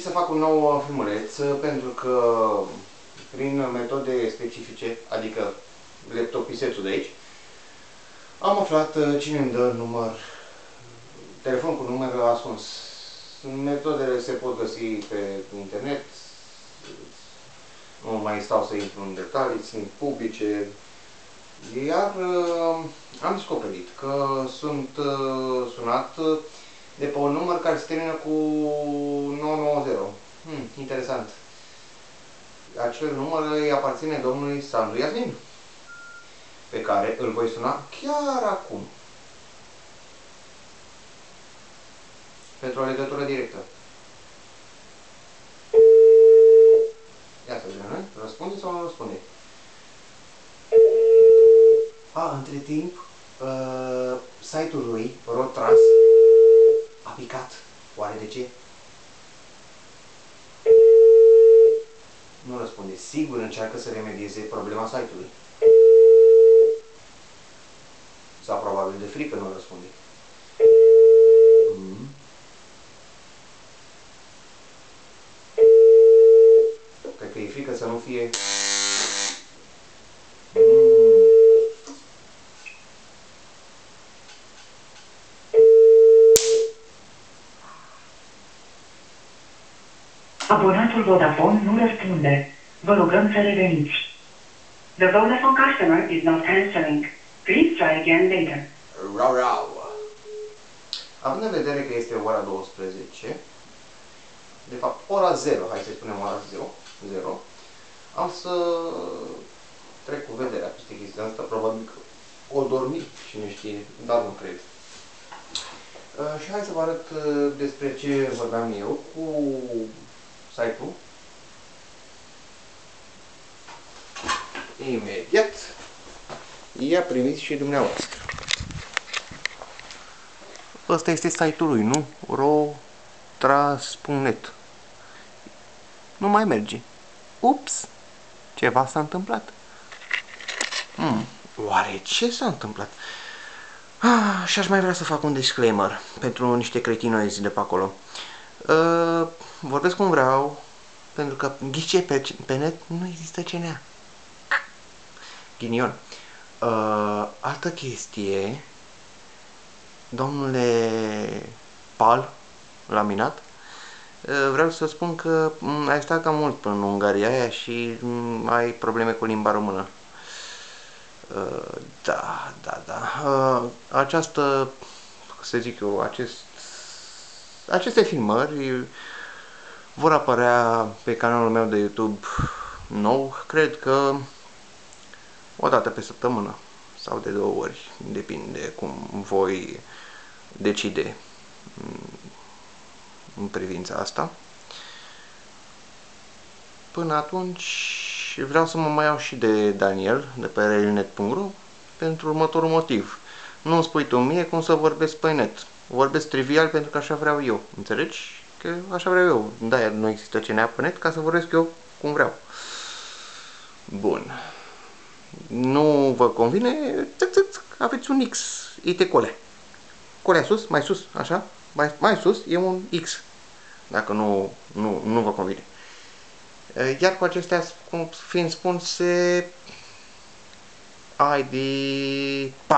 să fac un nou filmuleț pentru că prin metode specifice, adică laptopisețul de aici, am aflat cine îmi dă telefon cu număr ascuns. Metodele se pot găsi pe internet, nu mai stau să intru în detalii, sunt publice, iar am descoperit că sunt sunat de pe un număr care se termină cu 990. Interesant. Acel număr îi aparține domnului Iasmin, pe care îl voi suna chiar acum pentru o legătură directă. Ia să vedem, răspunde sau nu răspunde? Între timp, site-ul lui, Rotras, a picat. Oare de ce? Nu răspunde. Sigur încearcă să remedieze problema site-ului. Sau probabil de frică nu răspunde. Cred că e frică să nu fie... Abonatul Vodafone nu răspunde. Vă rugăm să reveniți. The Vodafone customer is not answering. Please try again later. Rau. Având în vedere că este ora 12, de fapt ora 0, hai să spunem ora 0, am să trec cu vederea peste chestia asta, probabil că o dormi, cine știe, dar nu cred. Și hai să vă arăt despre ce vorbeam eu cu site-ul. Imediat i-a primit și dumneavoastră. Ăsta este site-ul lui, nu? rotras.net. Nu mai merge. Ups! Ceva s-a întâmplat. Oare ce s-a întâmplat? Și aș mai vrea să fac un disclaimer pentru niște cretinoizi de pe acolo. Vorbesc cum vreau, pentru că ghice pe net nu există CNA. Ghinion. Altă chestie, domnule Pal, laminat, vreau să spun că ai stat cam mult în Ungaria aia și ai probleme cu limba română. Da. Această, să zic eu, aceste filmări vor apărea pe canalul meu de YouTube nou, cred că o dată pe săptămână sau de 2 ori, depinde cum voi decide în privința asta. Până atunci vreau să mă mai iau și de Daniel de pe railnet.ro pentru următorul motiv. Nu îmi spui tu mie cum să vorbesc pe net. Vorbesc trivial pentru că așa vreau eu. Înțelegi? Că așa vreau eu. Da, nu există CNA pe net ca să vorbesc eu cum vreau. Bun. Nu vă convine? Aveți un X. Ite colea. Colea sus, mai sus, așa? Mai sus e un X. Dacă nu vă convine. Iar cu acestea fiind spuse, hai de... Pa!